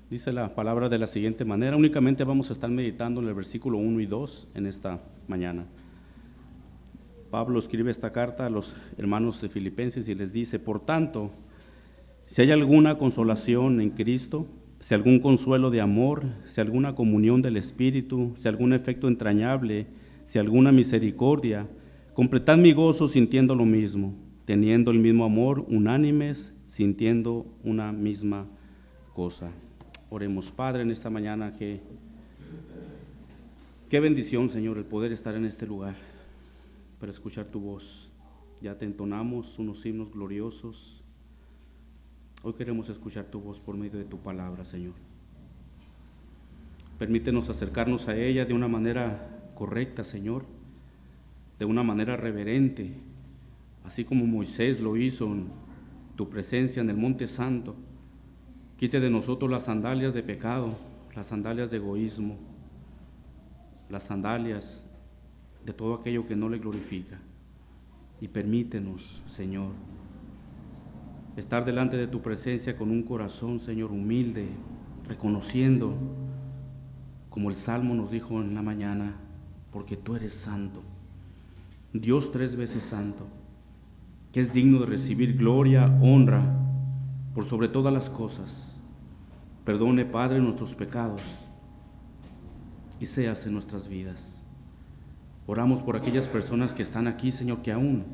Dice la palabra de la siguiente manera. Únicamente vamos a estar meditando en el versículo 1 y 2 en esta mañana. Pablo escribe esta carta a los hermanos de Filipenses y les dice: por tanto, si hay alguna consolación en Cristo, si algún consuelo de amor, si alguna comunión del Espíritu, si algún efecto entrañable, si alguna misericordia, completad mi gozo sintiendo lo mismo, teniendo el mismo amor, unánimes, sintiendo una misma cosa. Oremos. Padre, en esta mañana, qué bendición, Señor, el poder estar en este lugar para escuchar tu voz. Ya te entonamos unos himnos gloriosos. Hoy queremos escuchar tu voz por medio de tu palabra, Señor. Permítenos acercarnos a ella de una manera correcta, Señor, de una manera reverente, así como Moisés lo hizo en tu presencia en el Monte Santo. Quite de nosotros las sandalias de pecado, las sandalias de egoísmo, las sandalias de todo aquello que no le glorifica. Y permítenos, Señor, estar delante de tu presencia con un corazón, Señor, humilde, reconociendo, como el Salmo nos dijo en la mañana, porque tú eres santo, Dios 3 veces santo, que es digno de recibir gloria, honra, por sobre todas las cosas. Perdone, Padre, nuestros pecados y seas en nuestras vidas. Oramos por aquellas personas que están aquí, Señor, que aún,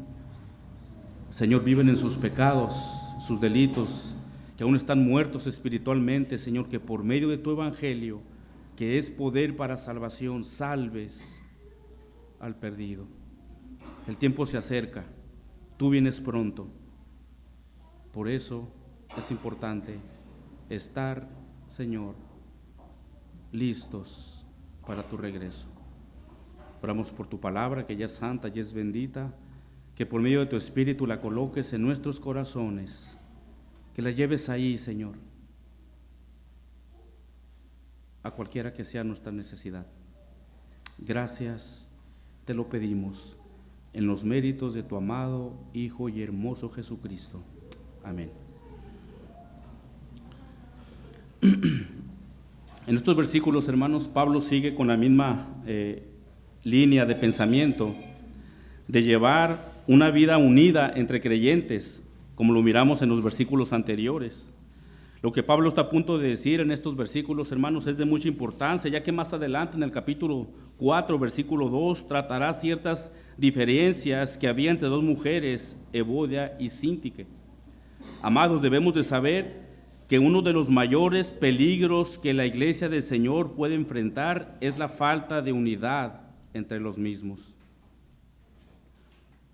Señor, viven en sus pecados, sus delitos, que aún están muertos espiritualmente, Señor, que por medio de tu evangelio, que es poder para salvación, salves al perdido. El tiempo se acerca, tú vienes pronto. Por eso es importante estar, Señor, listos para tu regreso. Oramos por tu palabra, que ya es santa, ya es bendita, que por medio de tu Espíritu la coloques en nuestros corazones, que la lleves ahí, Señor, a cualquiera que sea nuestra necesidad. Gracias, te lo pedimos, en los méritos de tu amado Hijo y hermoso Jesucristo. Amén. En estos versículos, hermanos, Pablo sigue con la misma línea de pensamiento de llevar una vida unida entre creyentes, como lo miramos en los versículos anteriores. Lo que Pablo está a punto de decir en estos versículos, hermanos, es de mucha importancia, ya que más adelante en el capítulo 4, versículo 2, tratará ciertas diferencias que había entre dos mujeres, Evodia y Síntique. Amados, debemos de saber que uno de los mayores peligros que la iglesia del Señor puede enfrentar es la falta de unidad entre los mismos.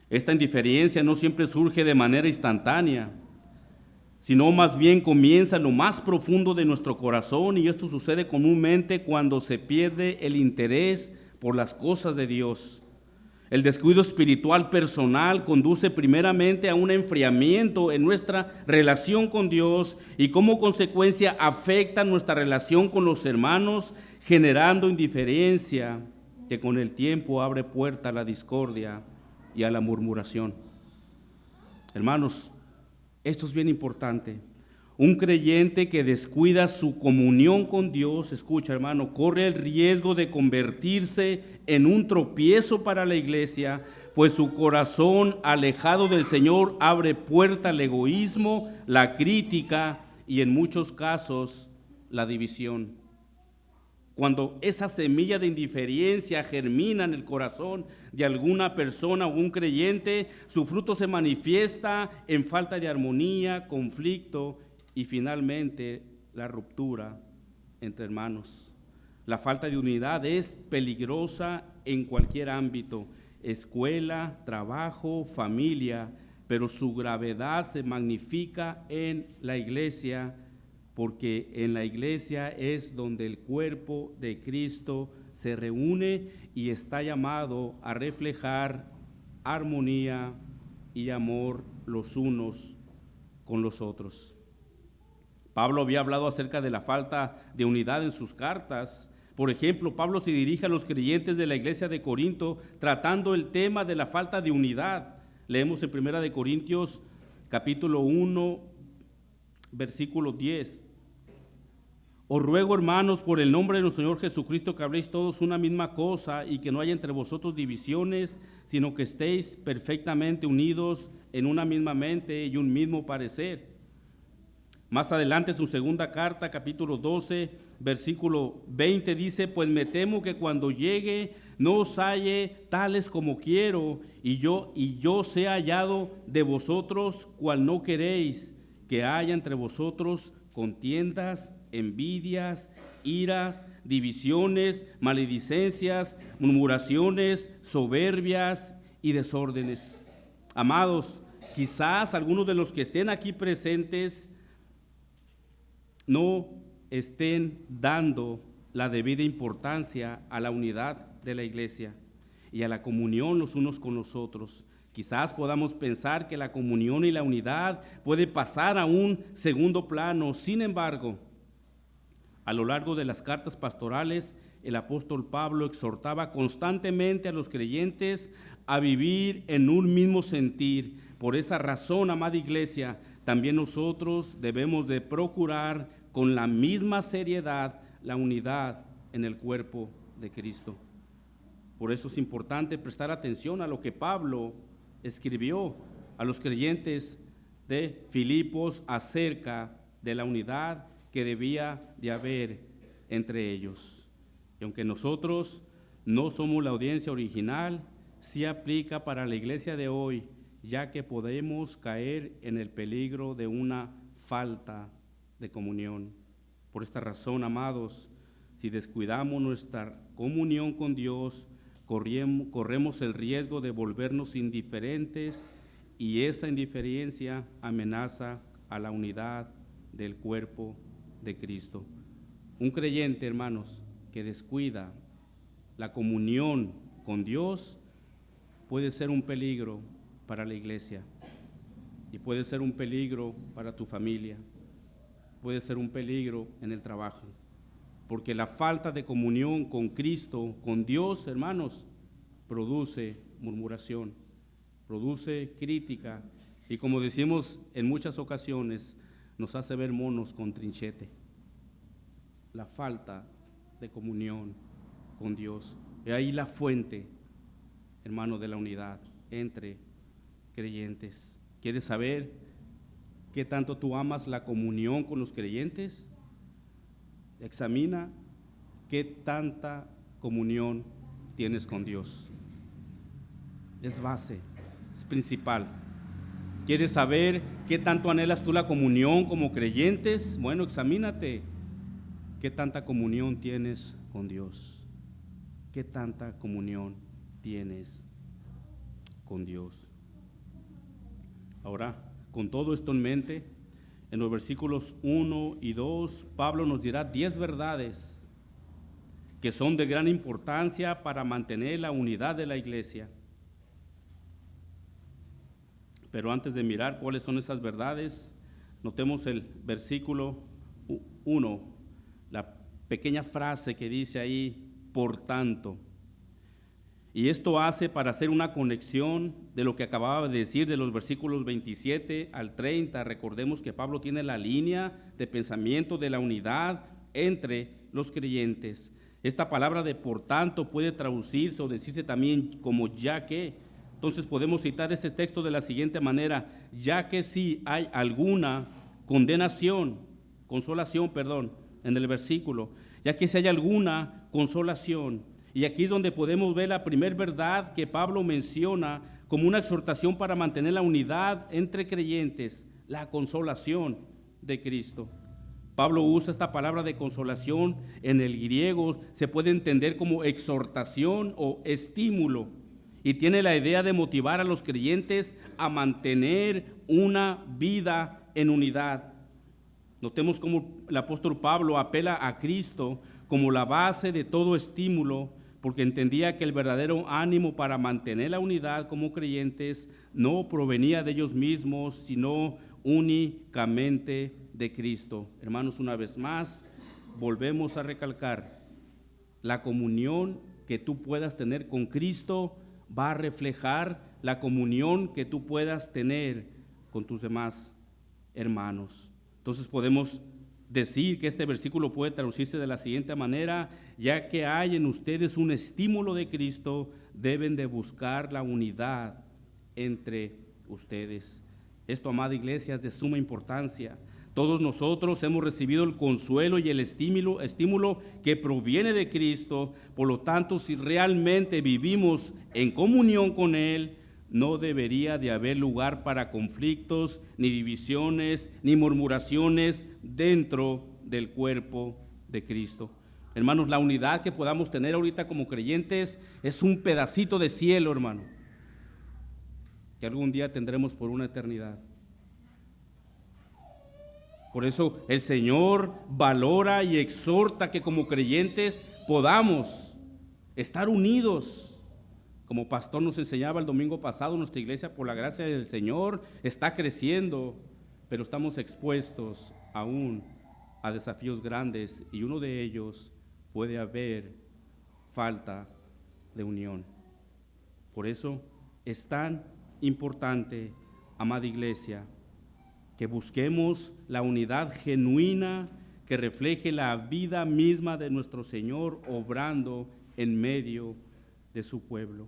Esta indiferencia no siempre surge de manera instantánea, sino más bien comienza en lo más profundo de nuestro corazón, y esto sucede comúnmente cuando se pierde el interés por las cosas de Dios. El descuido espiritual personal conduce primeramente a un enfriamiento en nuestra relación con Dios y como consecuencia afecta nuestra relación con los hermanos, generando indiferencia que con el tiempo abre puerta a la discordia y a la murmuración. Hermanos, esto es bien importante. Un creyente que descuida su comunión con Dios, escucha, hermano, corre el riesgo de convertirse en un tropiezo para la iglesia, pues su corazón alejado del Señor abre puerta al egoísmo, la crítica y en muchos casos la división. Cuando esa semilla de indiferencia germina en el corazón de alguna persona o un creyente, su fruto se manifiesta en falta de armonía, conflicto y finalmente la ruptura entre hermanos. La falta de unidad es peligrosa en cualquier ámbito, escuela, trabajo, familia, pero su gravedad se magnifica en la iglesia, porque en la iglesia es donde el cuerpo de Cristo se reúne y está llamado a reflejar armonía y amor los unos con los otros. Pablo había hablado acerca de la falta de unidad en sus cartas. Por ejemplo, Pablo se dirige a los creyentes de la iglesia de Corinto tratando el tema de la falta de unidad. Leemos en 1 Corintios capítulo 1, versículo 10. Os ruego, hermanos, por el nombre de nuestro Señor Jesucristo, que habléis todos una misma cosa y que no haya entre vosotros divisiones, sino que estéis perfectamente unidos en una misma mente y un mismo parecer. Más adelante, en su segunda carta, capítulo 12, versículo 20, dice: pues me temo que cuando llegue no os halle tales como quiero, y yo sea hallado de vosotros cual no queréis, que haya entre vosotros contiendas, envidias, iras, divisiones, maledicencias, murmuraciones, soberbias y desórdenes. Amados, quizás algunos de los que estén aquí presentes no estén dando la debida importancia a la unidad de la iglesia y a la comunión los unos con los otros. Quizás podamos pensar que la comunión y la unidad puede pasar a un segundo plano. Sin embargo, a lo largo de las cartas pastorales, el apóstol Pablo exhortaba constantemente a los creyentes a vivir en un mismo sentir. Por esa razón, amada iglesia, también nosotros debemos de procurar con la misma seriedad la unidad en el cuerpo de Cristo. Por eso es importante prestar atención a lo que Pablo escribió a los creyentes de Filipos acerca de la unidad que debía de haber entre ellos. Y aunque nosotros no somos la audiencia original, sí aplica para la iglesia de hoy, ya que podemos caer en el peligro de una falta de comunión. Por esta razón, amados, si descuidamos nuestra comunión con Dios, corremos el riesgo de volvernos indiferentes, y esa indiferencia amenaza a la unidad del cuerpo de Cristo. Un creyente, hermanos, que descuida la comunión con Dios puede ser un peligro para la iglesia, y puede ser un peligro para tu familia, puede ser un peligro en el trabajo, porque la falta de comunión con Cristo, con Dios, hermanos, produce murmuración, produce crítica, y como decimos en muchas ocasiones, nos hace ver monos con trinchete. La falta de comunión con Dios. Y ahí la fuente, hermano, de la unidad entre creyentes. ¿Quieres saber qué tanto tú amas la comunión con los creyentes? Examina qué tanta comunión tienes con Dios. Es base, es principal. ¿Quieres saber qué tanto anhelas tú la comunión como creyentes? Bueno, examínate qué tanta comunión tienes con Dios. ¿Qué tanta comunión tienes con Dios? Ahora, con todo esto en mente, en los versículos 1 y 2, Pablo nos dirá 10 verdades que son de gran importancia para mantener la unidad de la iglesia. Pero antes de mirar cuáles son esas verdades, notemos el versículo 1, la pequeña frase que dice ahí, por tanto. Y esto hace para hacer una conexión de lo que acababa de decir de los versículos 27 al 30. Recordemos que Pablo tiene la línea de pensamiento de la unidad entre los creyentes. Esta palabra de por tanto puede traducirse o decirse también como ya que. Entonces podemos citar este texto de la siguiente manera: ya que si hay alguna consolación, en el versículo, ya que si hay alguna consolación. Y aquí es donde podemos ver la primera verdad que Pablo menciona como una exhortación para mantener la unidad entre creyentes, la consolación de Cristo. Pablo usa esta palabra de consolación en el griego, se puede entender como exhortación o estímulo, y tiene la idea de motivar a los creyentes a mantener una vida en unidad. Notemos cómo el apóstol Pablo apela a Cristo como la base de todo estímulo, porque entendía que el verdadero ánimo para mantener la unidad como creyentes no provenía de ellos mismos, sino únicamente de Cristo. Hermanos, una vez más, volvemos a recalcar, la comunión que tú puedas tener con Cristo va a reflejar la comunión que tú puedas tener con tus demás hermanos. Entonces podemos decir que este versículo puede traducirse de la siguiente manera: ya que hay en ustedes un estímulo de Cristo, deben de buscar la unidad entre ustedes. Esto, amada iglesia, es de suma importancia. Todos nosotros hemos recibido el consuelo y el estímulo que proviene de Cristo. Por lo tanto, si realmente vivimos en comunión con Él, no debería de haber lugar para conflictos, ni divisiones, ni murmuraciones dentro del cuerpo de Cristo. Hermanos, la unidad que podamos tener ahorita como creyentes es un pedacito de cielo, hermano, que algún día tendremos por una eternidad. Por eso el Señor valora y exhorta que como creyentes podamos estar unidos. Como pastor nos enseñaba el domingo pasado, nuestra iglesia, por la gracia del Señor, está creciendo, pero estamos expuestos aún a desafíos grandes, y uno de ellos puede haber falta de unión. Por eso es tan importante, amada iglesia, que busquemos la unidad genuina que refleje la vida misma de nuestro Señor obrando en medio de su pueblo.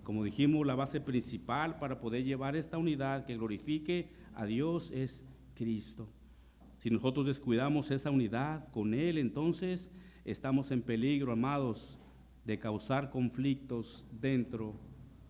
Como dijimos, la base principal para poder llevar esta unidad que glorifique a Dios es Cristo. Si nosotros descuidamos esa unidad con Él, entonces estamos en peligro, amados, de causar conflictos dentro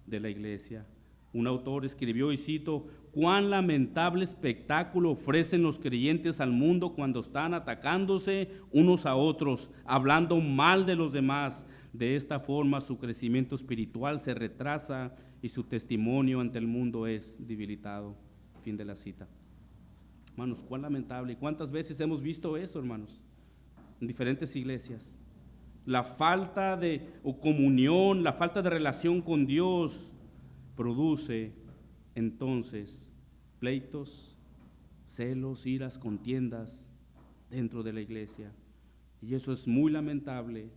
de la iglesia. Un autor escribió, y cito: cuán lamentable espectáculo ofrecen los creyentes al mundo cuando están atacándose unos a otros, hablando mal de los demás. De esta forma su crecimiento espiritual se retrasa y su testimonio ante el mundo es debilitado. Fin de la cita. Hermanos, cuán lamentable. ¿Cuántas veces hemos visto eso, hermanos? En diferentes iglesias. La falta de comunión, la falta de relación con Dios produce entonces pleitos, celos, iras, contiendas dentro de la iglesia. Y eso es muy lamentable,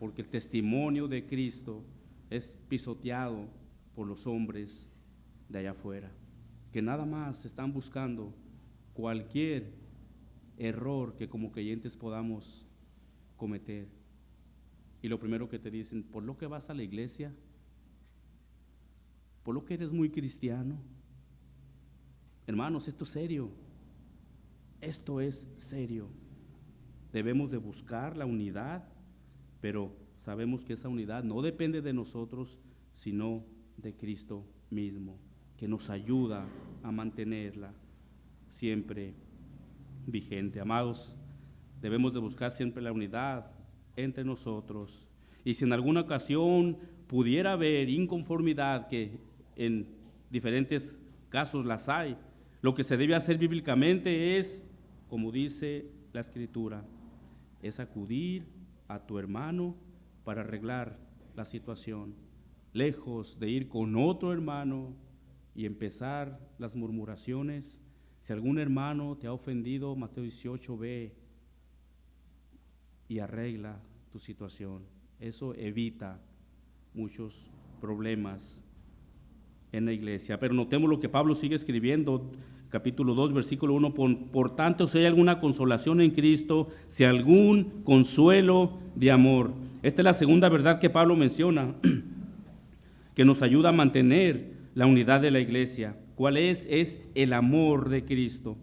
porque el testimonio de Cristo es pisoteado por los hombres de allá afuera, que nada más están buscando cualquier error que como creyentes podamos cometer. Y lo primero que te dicen: por lo que vas a la iglesia, por lo que eres muy cristiano. Hermanos, esto es serio. Esto es serio. Debemos de buscar la unidad, pero sabemos que esa unidad no depende de nosotros, sino de Cristo mismo, que nos ayuda a mantenerla siempre vigente. Amados, debemos de buscar siempre la unidad entre nosotros. Y si en alguna ocasión pudiera haber inconformidad, que en diferentes casos las hay, lo que se debe hacer bíblicamente es, como dice la Escritura, es acudir a tu hermano para arreglar la situación, lejos de ir con otro hermano y empezar las murmuraciones. Si algún hermano te ha ofendido, Mateo 18, ve y arregla tu situación. Eso evita muchos problemas en la iglesia. Pero notemos lo que Pablo sigue escribiendo, capítulo 2, versículo 1, por tanto, si hay alguna consolación en Cristo, si algún consuelo de amor. Esta es la segunda verdad que Pablo menciona, que nos ayuda a mantener la unidad de la iglesia. ¿Cuál es? Es el amor de Cristo.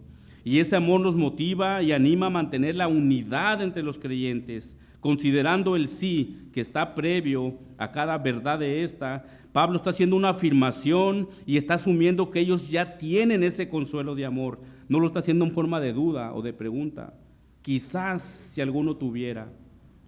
Y ese amor nos motiva y anima a mantener la unidad entre los creyentes, considerando el sí que está previo a cada verdad de esta. Pablo está haciendo una afirmación y está asumiendo que ellos ya tienen ese consuelo de amor. No lo está haciendo en forma de duda o de pregunta. Quizás si alguno tuviera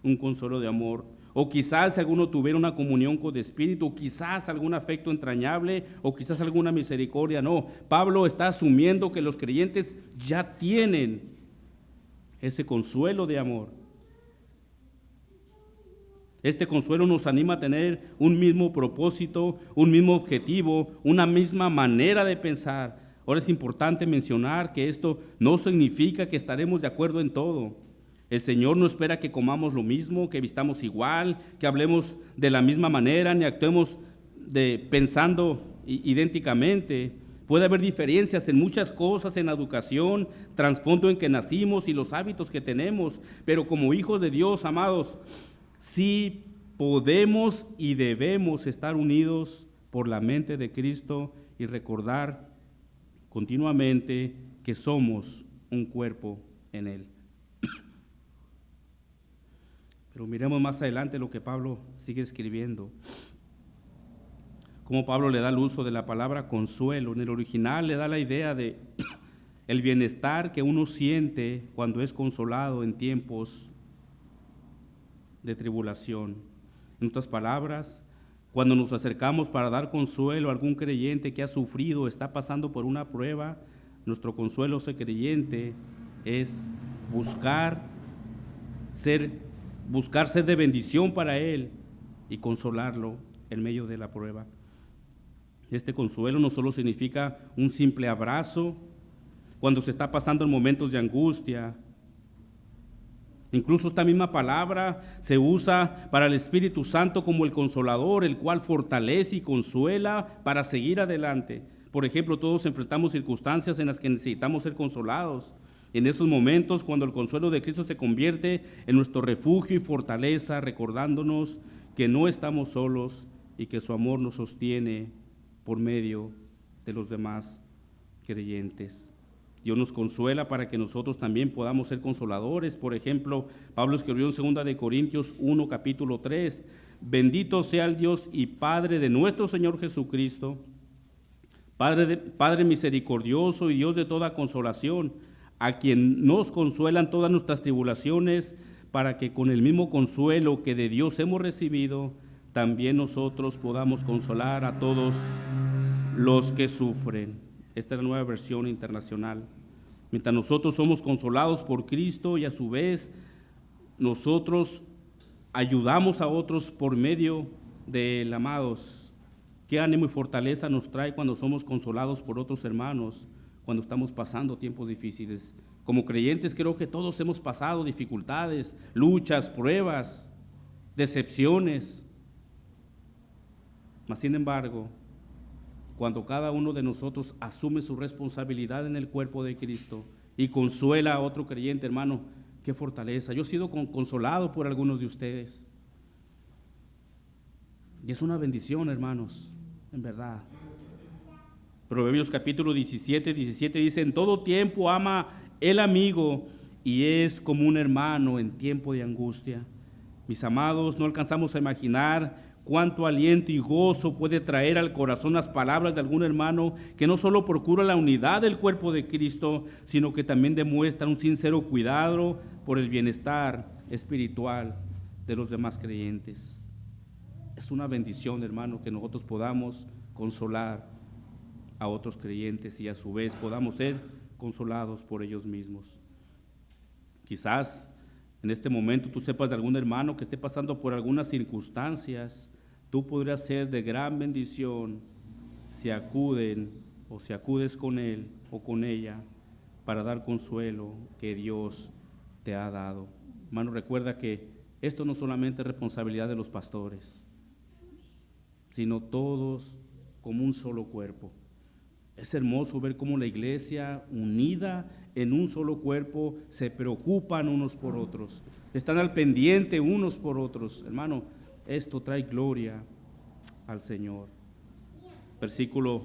un consuelo de amor, o quizás si alguno tuviera una comunión con el Espíritu, o quizás algún afecto entrañable, o quizás alguna misericordia. No, Pablo está asumiendo que los creyentes ya tienen ese consuelo de amor. Este consuelo nos anima a tener un mismo propósito, un mismo objetivo, una misma manera de pensar. Ahora es importante mencionar que esto no significa que estaremos de acuerdo en todo. El Señor no espera que comamos lo mismo, que vistamos igual, que hablemos de la misma manera, ni actuemos pensando idénticamente. Puede haber diferencias en muchas cosas, en la educación, trasfondo en que nacimos y los hábitos que tenemos, pero como hijos de Dios, amados, sí podemos y debemos estar unidos por la mente de Cristo y recordar continuamente que somos un cuerpo en Él. Pero miremos más adelante lo que Pablo sigue escribiendo. Cómo Pablo le da el uso de la palabra consuelo. En el original le da la idea de el bienestar que uno siente cuando es consolado en tiempos de tribulación. En otras palabras, cuando nos acercamos para dar consuelo a algún creyente que ha sufrido, está pasando por una prueba, nuestro consuelo a ese creyente es buscar ser de bendición para él y consolarlo en medio de la prueba. Este consuelo no solo significa un simple abrazo cuando se está pasando en momentos de angustia. Incluso esta misma palabra se usa para el Espíritu Santo como el consolador, el cual fortalece y consuela para seguir adelante. Por ejemplo, todos enfrentamos circunstancias en las que necesitamos ser consolados. En esos momentos, cuando el consuelo de Cristo se convierte en nuestro refugio y fortaleza, recordándonos que no estamos solos y que su amor nos sostiene por medio de los demás creyentes. Dios nos consuela para que nosotros también podamos ser consoladores. Por ejemplo, Pablo escribió en 2 Corintios 1, capítulo 3, bendito sea el Dios y Padre de nuestro Señor Jesucristo, Padre misericordioso y Dios de toda consolación, a quien nos consuelan todas nuestras tribulaciones, para que con el mismo consuelo que de Dios hemos recibido, también nosotros podamos consolar a todos los que sufren. Esta es la nueva versión internacional. Mientras nosotros somos consolados por Cristo y a su vez nosotros ayudamos a otros por medio de él, amados, qué ánimo y fortaleza nos trae cuando somos consolados por otros hermanos, cuando estamos pasando tiempos difíciles. Como creyentes creo que todos hemos pasado dificultades, luchas, pruebas, decepciones. Mas sin embargo, cuando cada uno de nosotros asume su responsabilidad en el cuerpo de Cristo y consuela a otro creyente, hermano, qué fortaleza. Yo he sido consolado por algunos de ustedes. Y es una bendición, hermanos, en verdad. Proverbios capítulo 17 dice, en todo tiempo ama el amigo y es como un hermano en tiempo de angustia. Mis amados, no alcanzamos a imaginar cuánto aliento y gozo puede traer al corazón las palabras de algún hermano que no solo procura la unidad del cuerpo de Cristo, sino que también demuestra un sincero cuidado por el bienestar espiritual de los demás creyentes. Es una bendición, hermano, que nosotros podamos consolar a otros creyentes y a su vez podamos ser consolados por ellos mismos. Quizás en este momento tú sepas de algún hermano que esté pasando por algunas circunstancias. Tú podrías ser de gran bendición si acudes con él o con ella para dar consuelo que Dios te ha dado. Hermano, recuerda que esto no solamente es responsabilidad de los pastores, sino todos como un solo cuerpo. Es hermoso ver cómo la iglesia unida en un solo cuerpo se preocupan unos por otros, están al pendiente unos por otros. Hermano, esto trae gloria al Señor. Versículo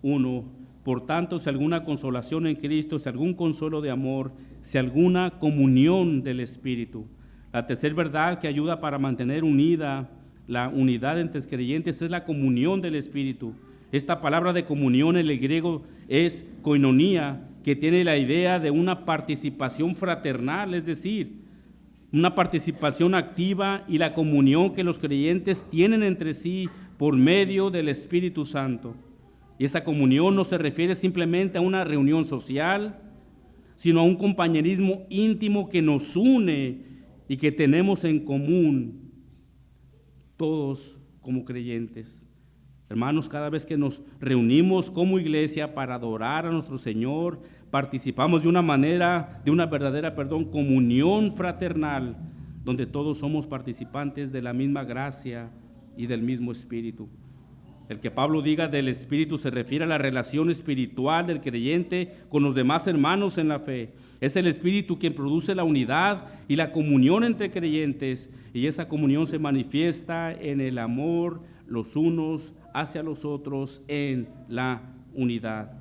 1, por tanto, si alguna consolación en Cristo, si algún consuelo de amor, si alguna comunión del Espíritu. La tercera verdad que ayuda para mantener unida la unidad entre creyentes es la comunión del Espíritu. Esta palabra de comunión en el griego es koinonía, que tiene la idea de una participación fraternal, es decir, una participación activa y la comunión que los creyentes tienen entre sí por medio del Espíritu Santo. Y esa comunión no se refiere simplemente a una reunión social, sino a un compañerismo íntimo que nos une y que tenemos en común todos como creyentes. Hermanos, cada vez que nos reunimos como iglesia para adorar a nuestro Señor, participamos de una verdadera comunión fraternal, donde todos somos participantes de la misma gracia y del mismo Espíritu. El que Pablo diga del Espíritu se refiere a la relación espiritual del creyente con los demás hermanos en la fe. Es el Espíritu quien produce la unidad y la comunión entre creyentes, y esa comunión se manifiesta en el amor los unos hacia los otros en la unidad.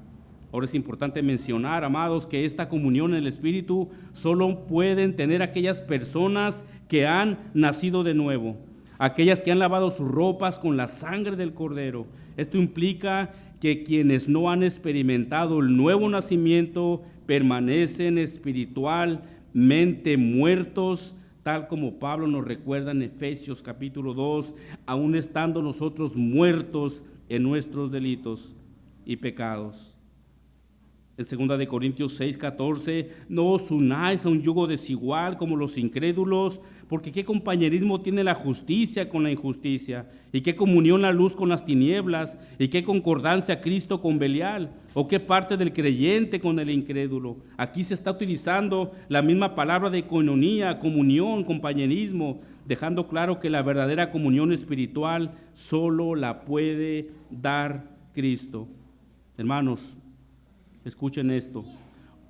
Ahora es importante mencionar, amados, que esta comunión en el Espíritu solo pueden tener aquellas personas que han nacido de nuevo, aquellas que han lavado sus ropas con la sangre del Cordero. Esto implica que quienes no han experimentado el nuevo nacimiento permanecen espiritualmente muertos, tal como Pablo nos recuerda en Efesios capítulo 2, aún estando nosotros muertos en nuestros delitos y pecados. En 2 de Corintios 6:14, no os unáis a un yugo desigual como los incrédulos, porque qué compañerismo tiene la justicia con la injusticia, y qué comunión la luz con las tinieblas, y qué concordancia Cristo con Belial, o qué parte del creyente con el incrédulo. Aquí se está utilizando la misma palabra de koinonía, comunión, compañerismo, dejando claro que la verdadera comunión espiritual solo la puede dar Cristo. Hermanos, escuchen esto: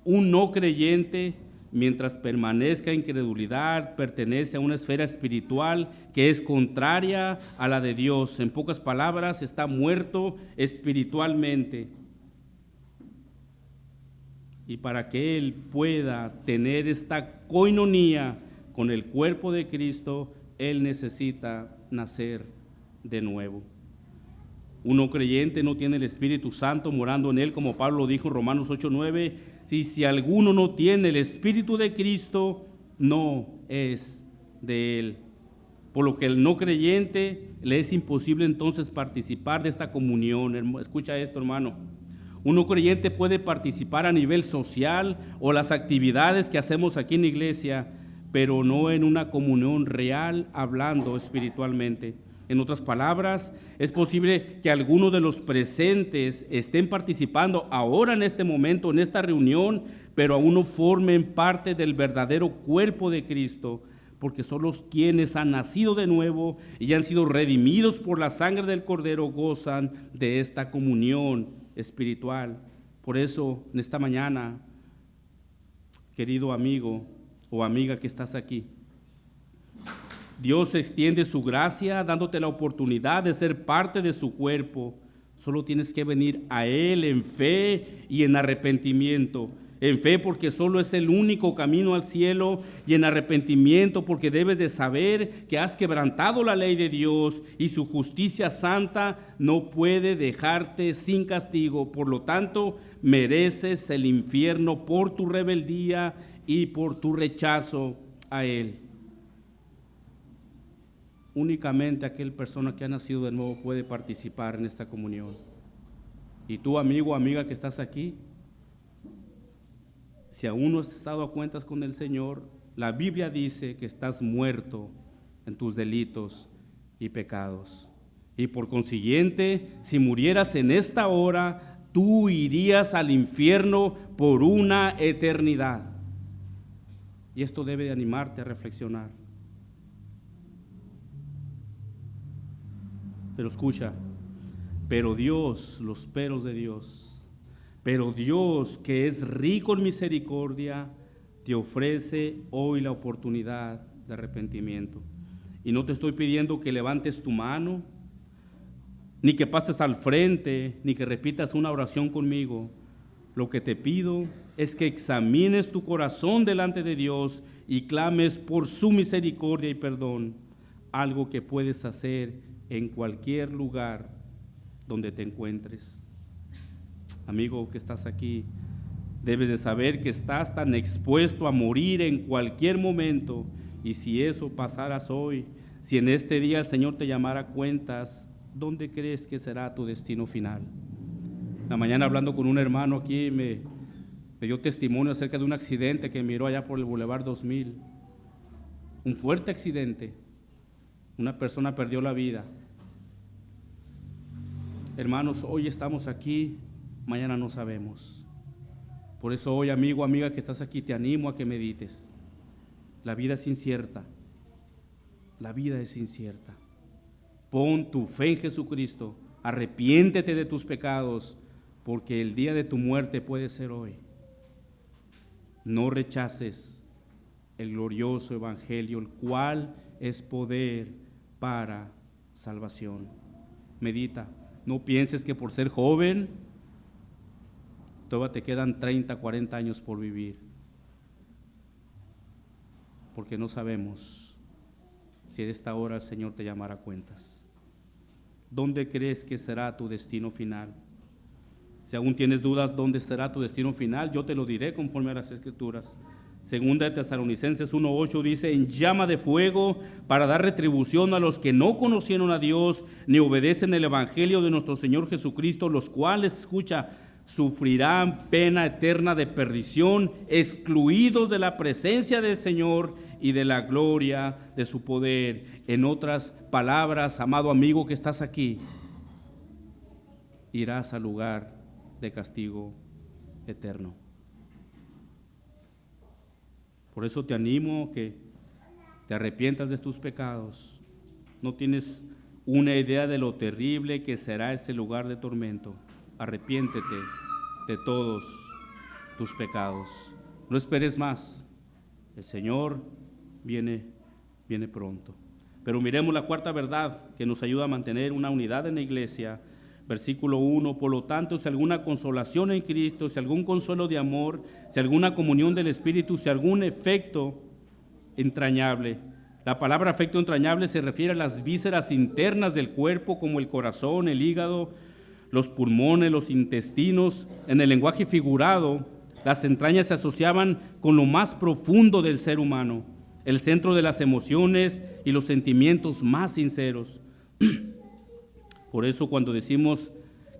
un no creyente, mientras permanezca en incredulidad, pertenece a una esfera espiritual que es contraria a la de Dios. En pocas palabras, está muerto espiritualmente. Y para que él pueda tener esta koinonía con el cuerpo de Cristo, él necesita nacer de nuevo. Un no creyente no tiene el Espíritu Santo morando en él, como Pablo dijo en Romanos 8:9. Si alguno no tiene el Espíritu de Cristo, no es de él. Por lo que el no creyente le es imposible entonces participar de esta comunión. Escucha esto, hermano. Un no creyente puede participar a nivel social o las actividades que hacemos aquí en la iglesia, pero no en una comunión real, hablando espiritualmente. En otras palabras, es posible que algunos de los presentes estén participando ahora en este momento, en esta reunión, pero aún no formen parte del verdadero cuerpo de Cristo, porque solo quienes han nacido de nuevo y han sido redimidos por la sangre del Cordero gozan de esta comunión espiritual. Por eso, en esta mañana, querido amigo o amiga que estás aquí, Dios extiende su gracia dándote la oportunidad de ser parte de su cuerpo. Solo tienes que venir a Él en fe y en arrepentimiento. En fe porque solo es el único camino al cielo, y en arrepentimiento porque debes de saber que has quebrantado la ley de Dios y su justicia santa no puede dejarte sin castigo. Por lo tanto, mereces el infierno por tu rebeldía y por tu rechazo a Él. Únicamente aquella persona que ha nacido de nuevo puede participar en esta comunión. Y tú, amigo o amiga que estás aquí, si aún no has estado a cuentas con el Señor, la Biblia dice que estás muerto en tus delitos y pecados. Y por consiguiente, si murieras en esta hora, tú irías al infierno por una eternidad. Y esto debe de animarte a reflexionar. Pero escucha, pero Dios, los peros de Dios, pero Dios, que es rico en misericordia, te ofrece hoy la oportunidad de arrepentimiento. Y no te estoy pidiendo que levantes tu mano, ni que pases al frente, ni que repitas una oración conmigo. Lo que te pido es que examines tu corazón delante de Dios y clames por su misericordia y perdón, algo que puedes hacer en cualquier lugar donde te encuentres. Amigo que estás aquí, debes de saber que estás tan expuesto a morir en cualquier momento, y si eso pasaras hoy, si en este día el Señor te llamara a cuentas, ¿dónde crees que será tu destino final? La mañana, hablando con un hermano aquí, me dio testimonio acerca de un accidente que miró allá por el Boulevard 2000. Un fuerte accidente. Una persona perdió la vida. Hermanos, hoy estamos aquí, mañana no sabemos. Por eso hoy, amigo, amiga que estás aquí, te animo a que medites. La vida es incierta. La vida es incierta. Pon tu fe en Jesucristo, Arrepiéntete de tus pecados, porque el día de tu muerte puede ser hoy. No rechaces el glorioso evangelio, el cual es poder para salvación. Medita, no pienses que por ser joven todavía te quedan 30, 40 años por vivir, porque no sabemos si de esta hora el Señor te llamará a cuentas. ¿Dónde crees que será tu destino final? Si aún tienes dudas dónde será tu destino final, yo te lo diré conforme a las Escrituras. Segunda de Tesalonicenses 1:8 dice: en llama de fuego, para dar retribución a los que no conocieron a Dios ni obedecen el evangelio de nuestro Señor Jesucristo, los cuales, escucha, sufrirán pena eterna de perdición, excluidos de la presencia del Señor y de la gloria de su poder. En otras palabras, amado amigo que estás aquí, irás al lugar de castigo eterno. Por eso te animo que te arrepientas de tus pecados. No tienes una idea de lo terrible que será ese lugar de tormento. Arrepiéntete de todos tus pecados. No esperes más. El Señor viene pronto. Pero miremos la cuarta verdad que nos ayuda a mantener una unidad en la iglesia. Versículo 1: por lo tanto, si alguna consolación en Cristo, si algún consuelo de amor, si alguna comunión del Espíritu, si algún afecto entrañable. La palabra afecto entrañable se refiere a las vísceras internas del cuerpo, como el corazón, el hígado, los pulmones, los intestinos. En el lenguaje figurado, las entrañas se asociaban con lo más profundo del ser humano, el centro de las emociones y los sentimientos más sinceros. Por eso cuando decimos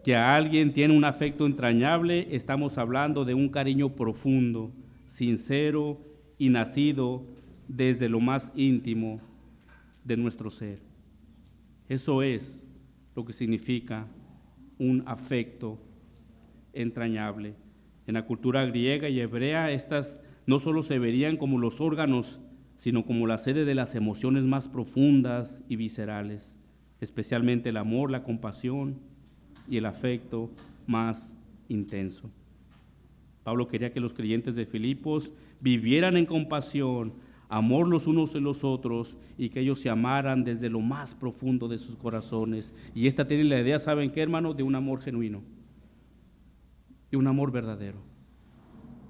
que a alguien tiene un afecto entrañable, estamos hablando de un cariño profundo, sincero y nacido desde lo más íntimo de nuestro ser. Eso es lo que significa un afecto entrañable. En la cultura griega y hebrea, estas no solo se verían como los órganos, sino como la sede de las emociones más profundas y viscerales, especialmente el amor, la compasión y el afecto más intenso. Pablo quería que los creyentes de Filipos vivieran en compasión, amor los unos de los otros, y que ellos se amaran desde lo más profundo de sus corazones. Y esta tiene la idea, ¿saben qué, hermano? De un amor genuino, de un amor verdadero.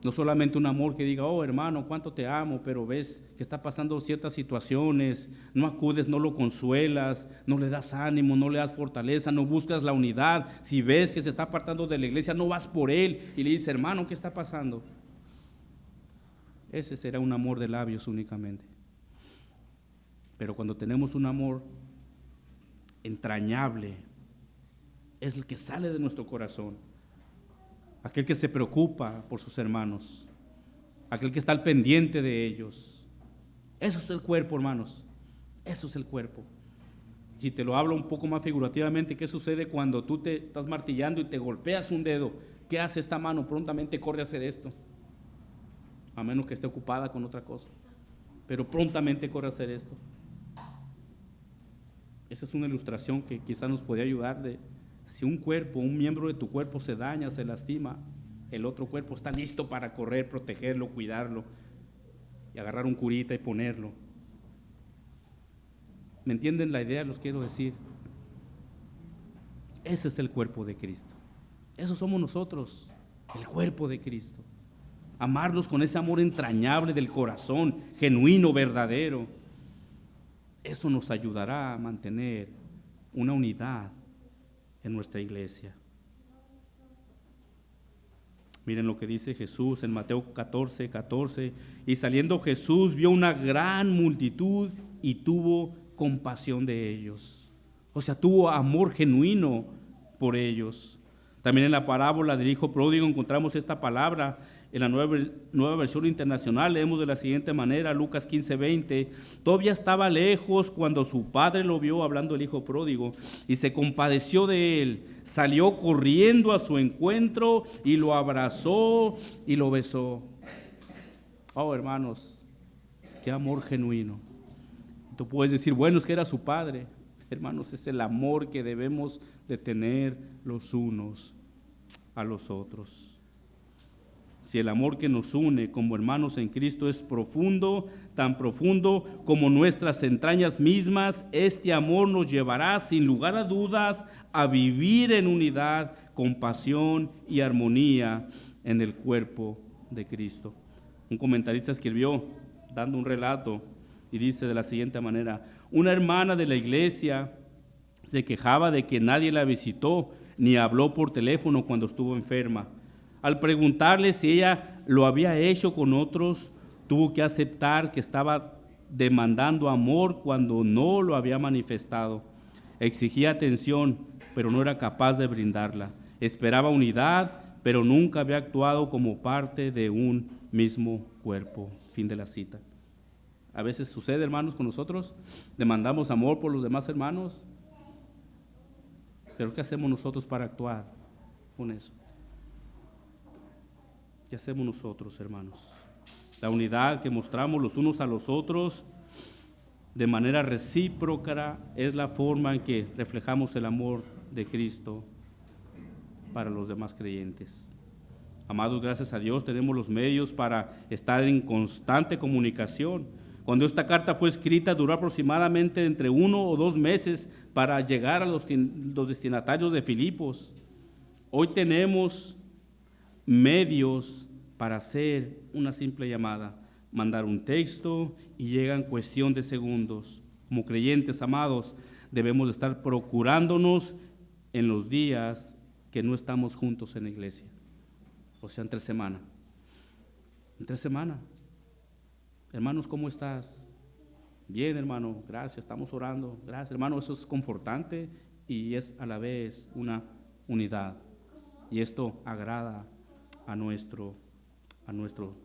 No solamente un amor que diga, oh hermano, cuánto te amo, pero ves que está pasando ciertas situaciones, no acudes, no lo consuelas, no le das ánimo, no le das fortaleza, no buscas la unidad. Si ves que se está apartando de la iglesia, no vas por él y le dices, hermano, ¿qué está pasando? Ese será un amor de labios únicamente. Pero cuando tenemos un amor entrañable, es el que sale de nuestro corazón. Aquel que se preocupa por sus hermanos, aquel que está al pendiente de ellos. Eso es el cuerpo, hermanos, eso es el cuerpo. Y te lo hablo un poco más figurativamente, ¿qué sucede cuando tú te estás martillando y te golpeas un dedo? ¿Qué hace esta mano? Prontamente corre a hacer esto, a menos que esté ocupada con otra cosa, pero prontamente corre a hacer esto. Esa es una ilustración que quizás nos podría ayudar de si un cuerpo, un miembro de tu cuerpo se daña, se lastima, el otro cuerpo está listo para correr, protegerlo, cuidarlo y agarrar un curita y ponerlo. ¿Me entienden la idea? Los quiero decir. Ese es el cuerpo de Cristo. Eso somos nosotros, el cuerpo de Cristo. Amarlos con ese amor entrañable del corazón, genuino, verdadero. Eso nos ayudará a mantener una unidad en nuestra iglesia. Miren lo que dice Jesús en Mateo 14:14. Y saliendo Jesús vio una gran multitud y tuvo compasión de ellos. O sea, tuvo amor genuino por ellos. También en la parábola del hijo pródigo encontramos esta palabra. En la nueva versión internacional leemos de la siguiente manera, Lucas 15:20. Todavía estaba lejos cuando su padre lo vio, hablando del hijo pródigo, y se compadeció de él. Salió corriendo a su encuentro y lo abrazó y lo besó. Oh, hermanos, qué amor genuino. Tú puedes decir, bueno, es que era su padre. Hermanos, es el amor que debemos de tener los unos a los otros. Si el amor que nos une como hermanos en Cristo es profundo, tan profundo como nuestras entrañas mismas, este amor nos llevará sin lugar a dudas a vivir en unidad, compasión y armonía en el cuerpo de Cristo. Un comentarista escribió, dando un relato, y dice de la siguiente manera: una hermana de la iglesia se quejaba de que nadie la visitó ni habló por teléfono cuando estuvo enferma. Al preguntarle si ella lo había hecho con otros, tuvo que aceptar que estaba demandando amor cuando no lo había manifestado. Exigía atención, pero no era capaz de brindarla. Esperaba unidad, pero nunca había actuado como parte de un mismo cuerpo. Fin de la cita. A veces sucede, hermanos, con nosotros, demandamos amor por los demás hermanos, pero ¿qué hacemos nosotros para actuar con eso? ¿Qué hacemos nosotros, hermanos? La unidad que mostramos los unos a los otros de manera recíproca es la forma en que reflejamos el amor de Cristo para los demás creyentes. Amados, gracias a Dios tenemos los medios para estar en constante comunicación. Cuando esta carta fue escrita, duró aproximadamente entre 1 o 2 meses para llegar a los destinatarios de Filipos. Hoy tenemos medios para hacer una simple llamada, mandar un texto y llega en cuestión de segundos. Como creyentes, amados, debemos de estar procurándonos en los días que no estamos juntos en la iglesia, o sea, entre semana. Entre semana. Hermanos, ¿cómo estás? Bien, hermano, gracias, estamos orando. Gracias, hermano, eso es confortante y es a la vez una unidad. Y esto agrada a nuestro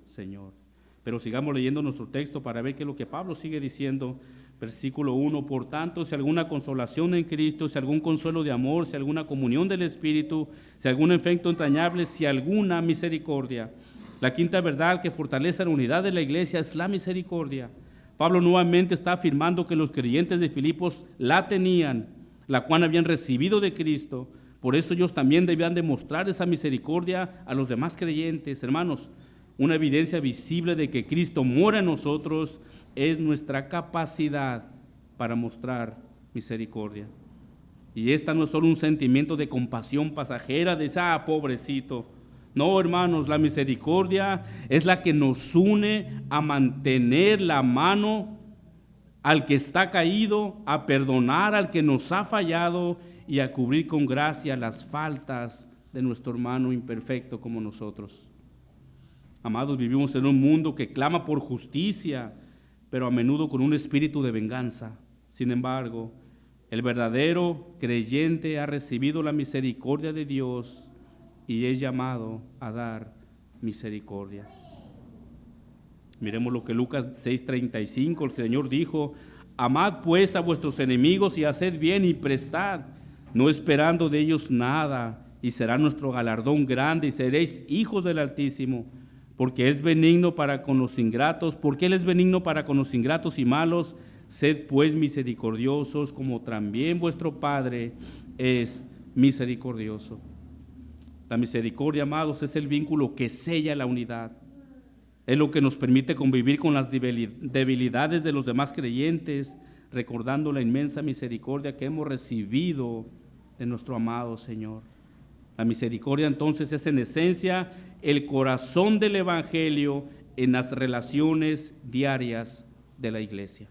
Señor. Pero sigamos leyendo nuestro texto para ver qué es lo que Pablo sigue diciendo. Versículo 1: por tanto, si alguna consolación en Cristo, si algún consuelo de amor, si alguna comunión del Espíritu, si algún afecto entrañable, si alguna misericordia. La quinta verdad que fortalece la unidad de la iglesia es la misericordia. Pablo nuevamente está afirmando que los creyentes de Filipos la tenían, la cual habían recibido de Cristo. Por eso ellos también debían demostrar esa misericordia a los demás creyentes. Hermanos, una evidencia visible de que Cristo mora en nosotros es nuestra capacidad para mostrar misericordia. Y esta no es solo un sentimiento de compasión pasajera, de pobrecito. No, hermanos, la misericordia es la que nos une a mantener la mano al que está caído, a perdonar al que nos ha fallado y a cubrir con gracia las faltas de nuestro hermano imperfecto como nosotros. Amados, vivimos en un mundo que clama por justicia, pero a menudo con un espíritu de venganza. Sin embargo, el verdadero creyente ha recibido la misericordia de Dios y es llamado a dar misericordia. Miremos lo que Lucas 6:35, el Señor dijo: amad pues a vuestros enemigos y haced bien y prestad, no esperando de ellos nada, y será nuestro galardón grande y seréis hijos del Altísimo, porque es benigno para con los ingratos, porque Él es benigno para con los ingratos y malos. Sed pues misericordiosos como también vuestro Padre es misericordioso. La misericordia, amados, es el vínculo que sella la unidad. Es lo que nos permite convivir con las debilidades de los demás creyentes, recordando la inmensa misericordia que hemos recibido de nuestro amado Señor. La misericordia entonces es en esencia el corazón del Evangelio en las relaciones diarias de la iglesia.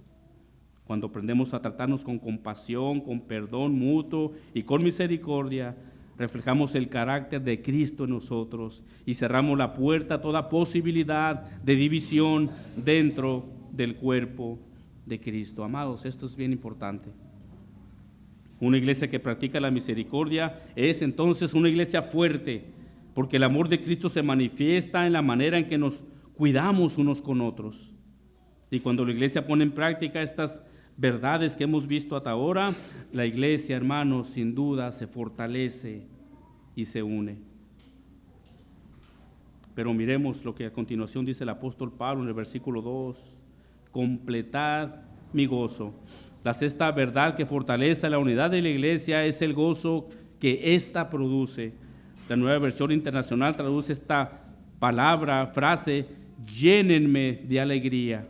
Cuando aprendemos a tratarnos con compasión, con perdón mutuo y con misericordia, reflejamos el carácter de Cristo en nosotros y cerramos la puerta a toda posibilidad de división dentro del cuerpo de Cristo. Amados, esto es bien importante. Una iglesia que practica la misericordia es entonces una iglesia fuerte, porque el amor de Cristo se manifiesta en la manera en que nos cuidamos unos con otros. Y cuando la iglesia pone en práctica estas verdades que hemos visto hasta ahora, la iglesia, hermanos, sin duda se fortalece y se une. Pero miremos lo que a continuación dice el apóstol Pablo en el versículo 2: completad mi gozo. La sexta verdad que fortalece la unidad de la iglesia es el gozo que ésta produce. La Nueva Versión Internacional traduce esta palabra, frase: llénenme de alegría.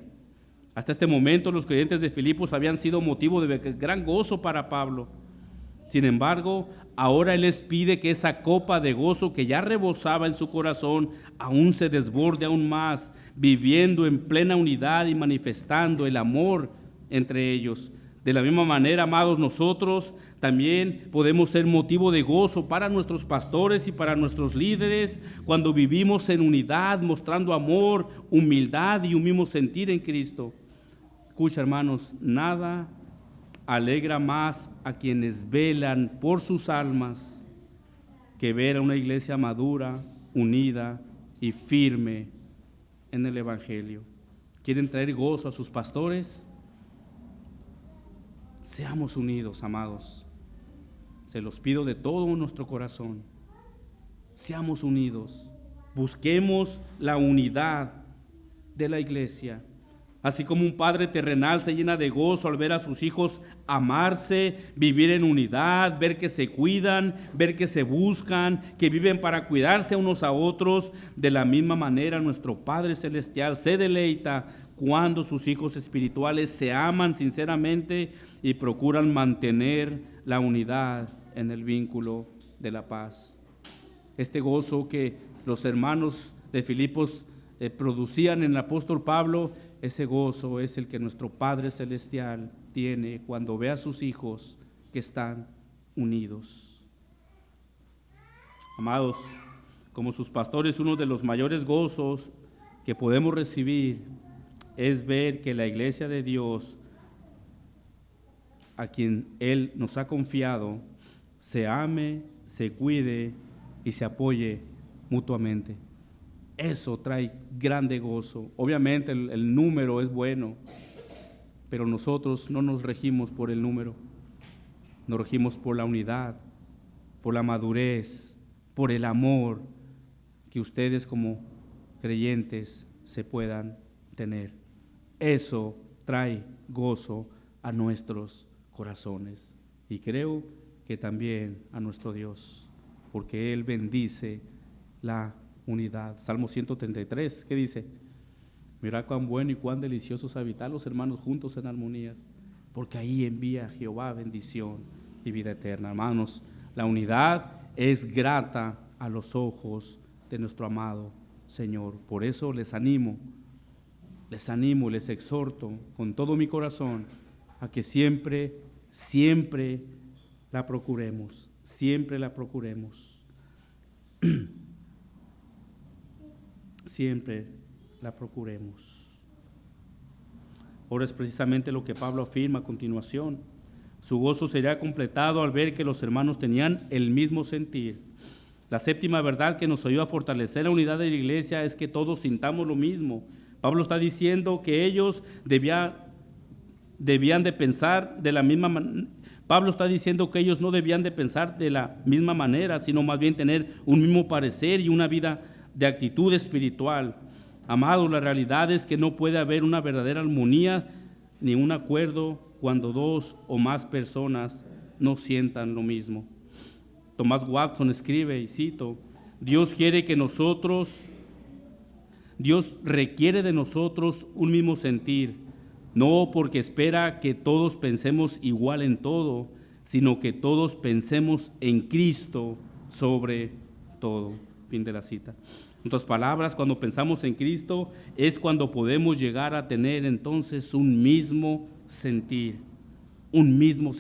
Hasta este momento los creyentes de Filipos habían sido motivo de gran gozo para Pablo. Sin embargo, ahora él les pide que esa copa de gozo que ya rebosaba en su corazón aún se desborde aún más, viviendo en plena unidad y manifestando el amor entre ellos. De la misma manera, amados, nosotros también podemos ser motivo de gozo para nuestros pastores y para nuestros líderes cuando vivimos en unidad, mostrando amor, humildad y un mismo sentir en Cristo. Escucha, hermanos, nada alegra más a quienes velan por sus almas que ver a una iglesia madura, unida y firme en el Evangelio. ¿Quieren traer gozo a sus pastores? Seamos unidos, amados. Se los pido de todo nuestro corazón. Seamos unidos. Busquemos la unidad de la iglesia. Así como un padre terrenal se llena de gozo al ver a sus hijos amarse, vivir en unidad, ver que se cuidan, ver que se buscan, que viven para cuidarse unos a otros, de la misma manera nuestro Padre Celestial se deleita cuando sus hijos espirituales se aman sinceramente y procuran mantener la unidad en el vínculo de la paz. Este gozo que los hermanos de Filipos producían en el apóstol Pablo, ese gozo es el que nuestro Padre Celestial tiene cuando ve a sus hijos que están unidos. Amados, como sus pastores, uno de los mayores gozos que podemos recibir es ver que la iglesia de Dios, a quien Él nos ha confiado, se ame, se cuide y se apoye mutuamente. Eso trae grande gozo. Obviamente el número es bueno, pero nosotros no nos regimos por el número, nos regimos por la unidad, por la madurez, por el amor que ustedes como creyentes se puedan tener. Eso trae gozo a nuestros corazones y creo que también a nuestro Dios, porque Él bendice la unidad. Salmo 133, ¿qué dice? Mirad cuán bueno y cuán delicioso es habitar los hermanos juntos en armonías, porque ahí envía Jehová bendición y vida eterna. Hermanos, la unidad es grata a los ojos de nuestro amado Señor. Por eso les animo, les exhorto con todo mi corazón a que siempre la procuremos, siempre la procuremos. Siempre la procuremos. Ahora es precisamente lo que Pablo afirma a continuación. Su gozo sería completado al ver que los hermanos tenían el mismo sentir. La séptima verdad que nos ayuda a fortalecer la unidad de la iglesia es que todos sintamos lo mismo. Pablo está diciendo que ellos debían de pensar de la misma manera. Pablo está diciendo que ellos no debían de pensar de la misma manera, sino más bien tener un mismo parecer y una vida de actitud espiritual. Amados, la realidad es que no puede haber una verdadera armonía ni un acuerdo cuando dos o más personas no sientan lo mismo. Thomas Watson escribe, y cito: Dios requiere de nosotros un mismo sentir, no porque espera que todos pensemos igual en todo, sino que todos pensemos en Cristo sobre todo. Fin de la cita. En otras palabras, cuando pensamos en Cristo es cuando podemos llegar a tener entonces un mismo sentir, un mismo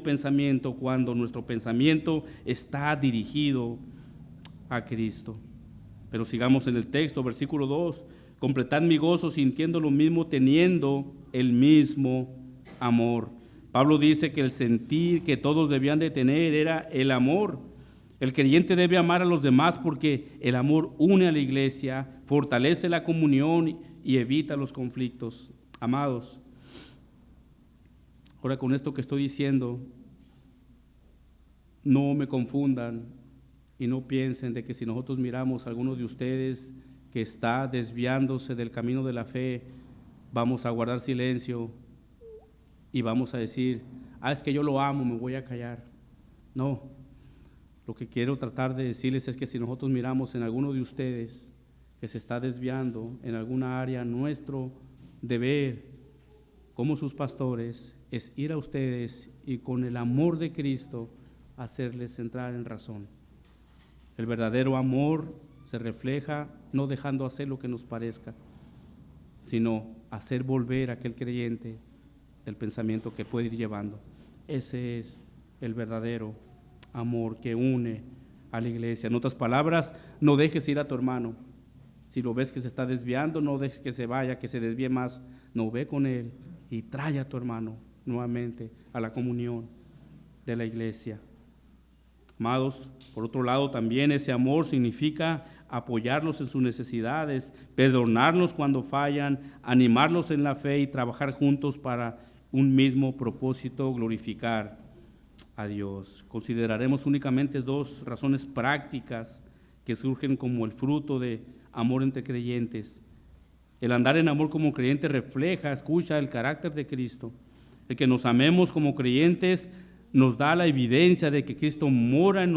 pensamiento, cuando nuestro pensamiento está dirigido a Cristo. Pero sigamos en el texto, versículo 2: completad mi gozo sintiendo lo mismo, teniendo el mismo amor. Pablo dice que el sentir que todos debían de tener era el amor. El creyente debe amar a los demás porque el amor une a la iglesia, fortalece la comunión y evita los conflictos. Amados, ahora con esto que estoy diciendo, no me confundan y no piensen de que si nosotros miramos a alguno de ustedes que está desviándose del camino de la fe, vamos a guardar silencio y vamos a decir, es que yo lo amo, me voy a callar. No, lo que quiero tratar de decirles es que si nosotros miramos en alguno de ustedes que se está desviando en alguna área, nuestro deber como sus pastores es ir a ustedes y con el amor de Cristo hacerles entrar en razón. El verdadero amor se refleja no dejando hacer lo que nos parezca, sino hacer volver a aquel creyente del pensamiento que puede ir llevando. Ese es el verdadero amor que une a la iglesia. En otras palabras, no dejes ir a tu hermano. Si lo ves que se está desviando, no dejes que se vaya, que se desvíe más. No, ve con él y trae a tu hermano nuevamente a la comunión de la iglesia. Amados, por otro lado, también ese amor significa apoyarlos en sus necesidades, perdonarlos cuando fallan, animarlos en la fe y trabajar juntos para un mismo propósito, glorificar a Dios. Consideraremos únicamente dos razones prácticas que surgen como el fruto de amor entre creyentes. El andar en amor como creyente refleja, escucha el carácter de Cristo. El que nos amemos como creyentes nos da la evidencia de que Cristo mora en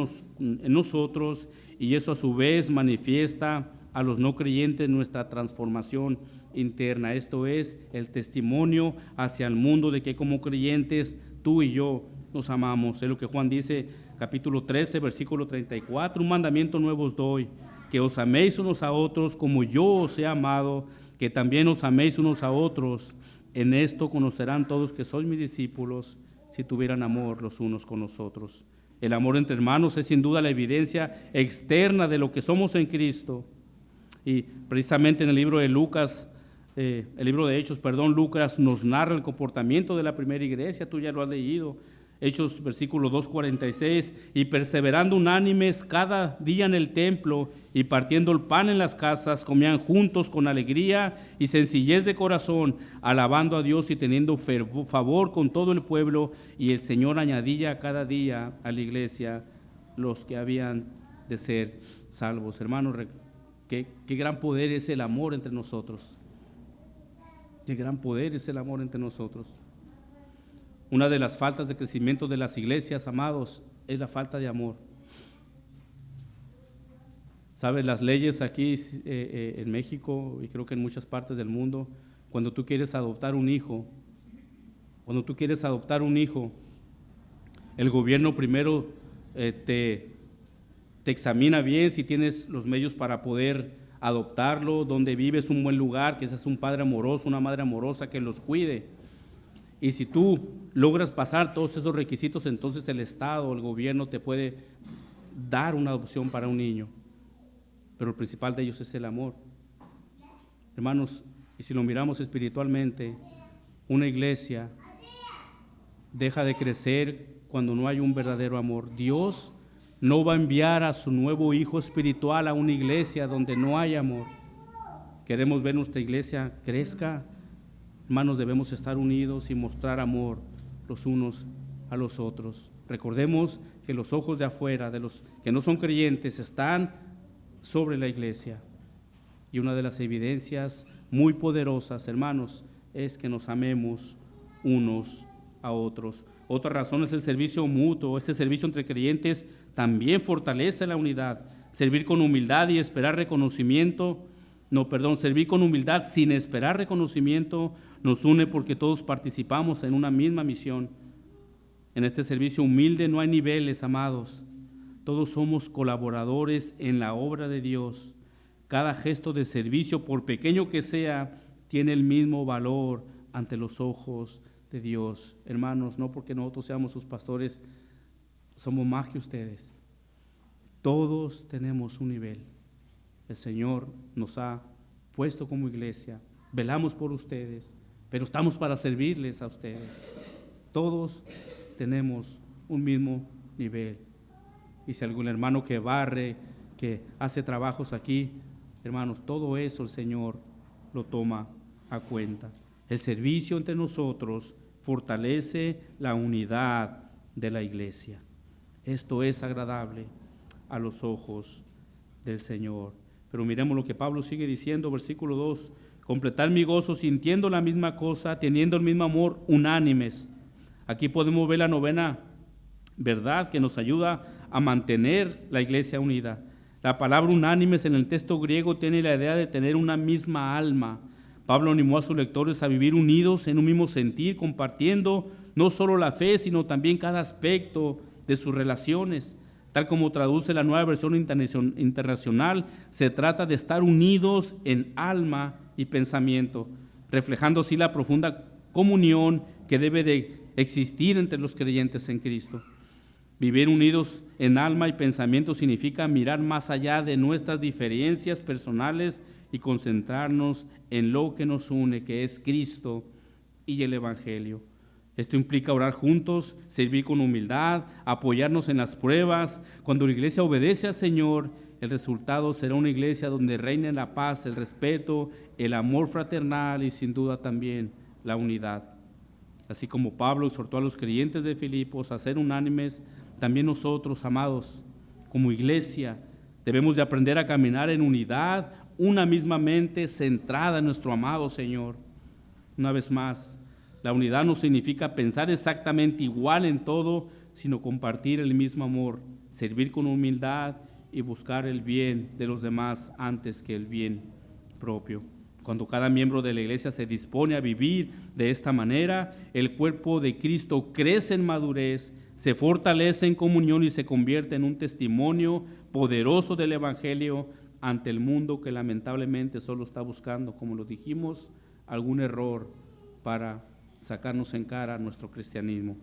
nosotros, y eso a su vez manifiesta a los no creyentes nuestra transformación interna. Esto es el testimonio hacia el mundo de que como creyentes tú y yo nos amamos. Es lo que Juan dice, capítulo 13, versículo 34, un mandamiento nuevo os doy, que os améis unos a otros como yo os he amado, que también os améis unos a otros. En esto conocerán todos que sois mis discípulos, si tuvieran amor los unos con los otros. El amor entre hermanos es sin duda la evidencia externa de lo que somos en Cristo. Y precisamente en el libro de Lucas, Lucas nos narra el comportamiento de la primera iglesia, tú ya lo has leído. Hechos versículo 2:46, y perseverando unánimes cada día en el templo y partiendo el pan en las casas, comían juntos con alegría y sencillez de corazón, alabando a Dios y teniendo favor con todo el pueblo, y el Señor añadía cada día a la iglesia los que habían de ser salvos. Hermanos, qué gran poder es el amor entre nosotros. Qué gran poder es el amor entre nosotros. Una de las faltas de crecimiento de las iglesias, amados, es la falta de amor. ¿Sabes? Las leyes aquí en México y creo que en muchas partes del mundo, cuando tú quieres adoptar un hijo, el gobierno primero te examina bien si tienes los medios para poder adoptarlo, donde vives, un buen lugar, que seas un padre amoroso, una madre amorosa que los cuide. Y si tú logras pasar todos esos requisitos, entonces el Estado, el gobierno te puede dar una adopción para un niño. Pero el principal de ellos es el amor. Hermanos, y si lo miramos espiritualmente, una iglesia deja de crecer cuando no hay un verdadero amor. Dios no va a enviar a su nuevo hijo espiritual a una iglesia donde no hay amor. Queremos ver nuestra iglesia crezca. Hermanos, debemos estar unidos y mostrar amor los unos a los otros. Recordemos que los ojos de afuera, de los que no son creyentes, están sobre la iglesia. Y una de las evidencias muy poderosas, hermanos, es que nos amemos unos a otros. Otra razón es el servicio mutuo. Este servicio entre creyentes también fortalece la unidad. Servir con humildad y esperar reconocimiento. Servir con humildad sin esperar reconocimiento nos une porque todos participamos en una misma misión. En este servicio humilde no hay niveles, amados. Todos somos colaboradores en la obra de Dios. Cada gesto de servicio, por pequeño que sea, tiene el mismo valor ante los ojos de Dios. Hermanos, no porque nosotros seamos sus pastores, somos más que ustedes. Todos tenemos un nivel. El Señor nos ha puesto como iglesia, velamos por ustedes, pero estamos para servirles a ustedes. Todos tenemos un mismo nivel. Y si algún hermano que barre, que hace trabajos aquí, hermanos, todo eso el Señor lo toma a cuenta. El servicio entre nosotros fortalece la unidad de la iglesia. Esto es agradable a los ojos del Señor. Pero miremos lo que Pablo sigue diciendo, versículo 2, Completar mi gozo sintiendo la misma cosa, teniendo el mismo amor, unánimes. Aquí podemos ver la novena verdad que nos ayuda a mantener la iglesia unida. La palabra unánimes en el texto griego tiene la idea de tener una misma alma. Pablo animó a sus lectores a vivir unidos en un mismo sentir, compartiendo no solo la fe, sino también cada aspecto de sus relaciones. Tal como traduce la Nueva Versión Internacional, se trata de estar unidos en alma y pensamiento, reflejando así la profunda comunión que debe de existir entre los creyentes en Cristo. Vivir unidos en alma y pensamiento significa mirar más allá de nuestras diferencias personales y concentrarnos en lo que nos une, que es Cristo y el Evangelio. Esto implica orar juntos, servir con humildad, apoyarnos en las pruebas. Cuando la iglesia obedece al Señor, el resultado será una iglesia donde reine la paz, el respeto, el amor fraternal y sin duda también la unidad. Así como Pablo exhortó a los creyentes de Filipos a ser unánimes, también nosotros, amados, como iglesia, debemos de aprender a caminar en unidad, una misma mente centrada en nuestro amado Señor. Una vez más, la unidad no significa pensar exactamente igual en todo, sino compartir el mismo amor, servir con humildad y buscar el bien de los demás antes que el bien propio. Cuando cada miembro de la iglesia se dispone a vivir de esta manera, el cuerpo de Cristo crece en madurez, se fortalece en comunión y se convierte en un testimonio poderoso del Evangelio ante el mundo que lamentablemente solo está buscando, como lo dijimos, algún error para sacarnos en cara nuestro cristianismo.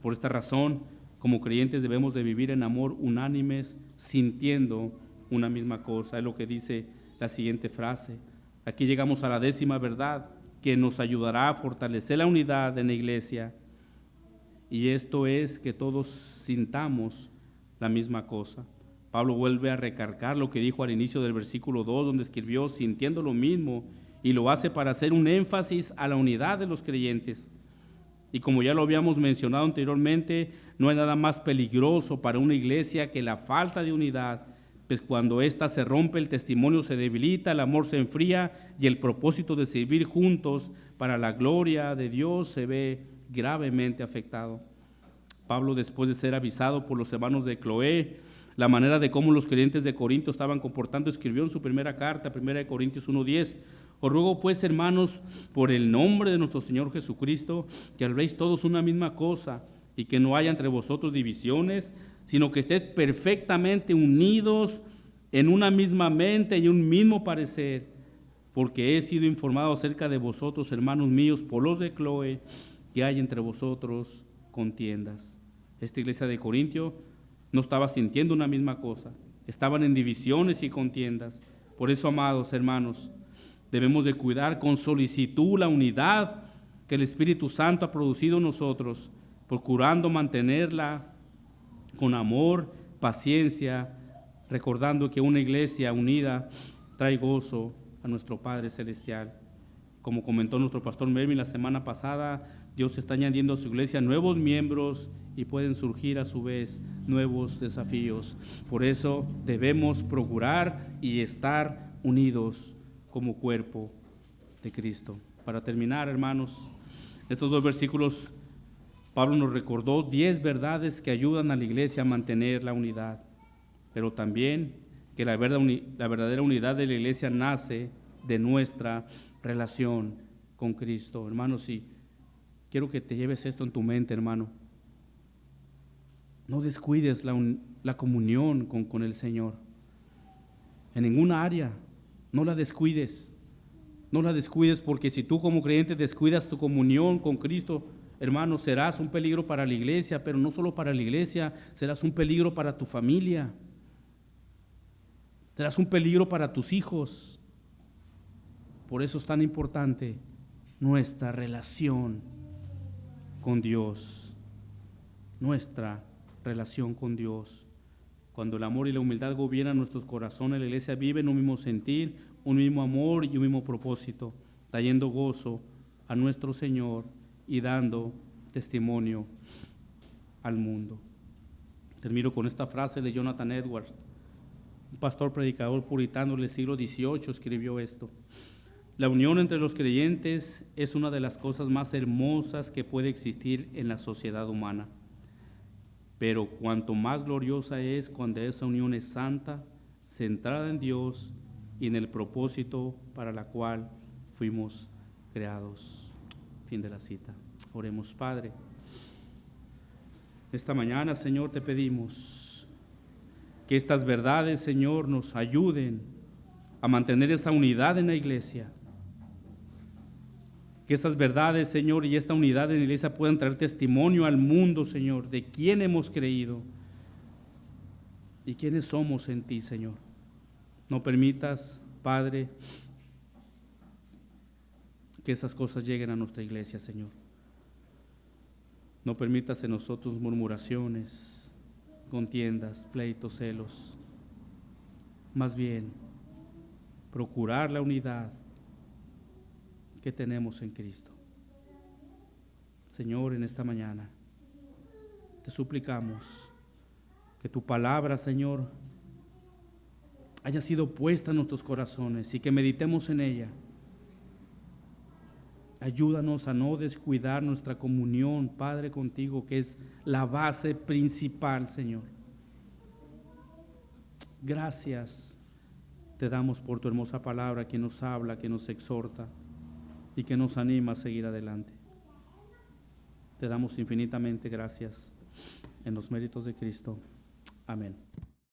Por esta razón, como creyentes debemos de vivir en amor unánimes, sintiendo una misma cosa. Es lo que dice la siguiente frase. Aquí llegamos a la 10ª verdad que nos ayudará a fortalecer la unidad en la iglesia. Y esto es que todos sintamos la misma cosa. Pablo vuelve a recargar lo que dijo al inicio del versículo 2, donde escribió sintiendo lo mismo, y lo hace para hacer un énfasis a la unidad de los creyentes. Y como ya lo habíamos mencionado anteriormente, no hay nada más peligroso para una iglesia que la falta de unidad, pues cuando ésta se rompe, el testimonio se debilita, el amor se enfría y el propósito de servir juntos para la gloria de Dios se ve gravemente afectado. Pablo, después de ser avisado por los hermanos de Cloé, la manera de cómo los creyentes de Corinto estaban comportando, escribió en su primera carta, 1 Corintios 1:10, os ruego pues, hermanos, por el nombre de nuestro Señor Jesucristo, que habléis todos una misma cosa y que no haya entre vosotros divisiones, sino que estéis perfectamente unidos en una misma mente y un mismo parecer, porque he sido informado acerca de vosotros, hermanos míos, por los de Cloé, que hay entre vosotros contiendas. Esta iglesia de Corintio no estaba sintiendo una misma cosa, estaban en divisiones y contiendas. Por eso, amados hermanos, debemos de cuidar con solicitud la unidad que el Espíritu Santo ha producido en nosotros, procurando mantenerla con amor, paciencia, recordando que una iglesia unida trae gozo a nuestro Padre Celestial. Como comentó nuestro pastor Melvin la semana pasada, Dios está añadiendo a su iglesia nuevos miembros y pueden surgir a su vez nuevos desafíos. Por eso debemos procurar y estar unidos como cuerpo de Cristo. Para terminar, hermanos, estos 2 versículos, Pablo nos recordó 10 verdades que ayudan a la iglesia a mantener la unidad, pero también que la verdadera unidad de la iglesia nace de nuestra relación con Cristo. Hermanos, sí, quiero que te lleves esto en tu mente, hermano. No descuides la comunión con el Señor. En ninguna área, no la descuides. No la descuides, porque si tú como creyente descuidas tu comunión con Cristo, hermano, serás un peligro para la iglesia, pero no solo para la iglesia, serás un peligro para tu familia. Serás un peligro para tus hijos. Por eso es tan importante nuestra relación con Dios. Nuestra relación con Dios. Cuando el amor y la humildad gobiernan nuestros corazones, la iglesia vive en un mismo sentir, un mismo amor y un mismo propósito, trayendo gozo a nuestro Señor y dando testimonio al mundo. Termino con esta frase de Jonathan Edwards, un pastor predicador puritano del siglo XVIII, escribió esto: La unión entre los creyentes es una de las cosas más hermosas que puede existir en la sociedad humana. Pero cuanto más gloriosa es cuando esa unión es santa, centrada en Dios y en el propósito para la cual fuimos creados. Fin de la cita. Oremos, Padre. Esta mañana, Señor, te pedimos que estas verdades, Señor, nos ayuden a mantener esa unidad en la iglesia. Que estas verdades, Señor, y esta unidad en la iglesia puedan traer testimonio al mundo, Señor, de quién hemos creído y quiénes somos en ti, Señor. No permitas, Padre, que esas cosas lleguen a nuestra iglesia, Señor. No permitas en nosotros murmuraciones, contiendas, pleitos, celos. Más bien, procurar la unidad que tenemos en Cristo. Señor, en esta mañana te suplicamos que tu palabra, Señor, haya sido puesta en nuestros corazones y que meditemos en ella. Ayúdanos a no descuidar nuestra comunión, Padre, contigo, que es la base principal, Señor. Gracias te damos por tu hermosa palabra que nos habla, que nos exhorta y que nos anima a seguir adelante. Te damos infinitamente gracias en los méritos de Cristo. Amén.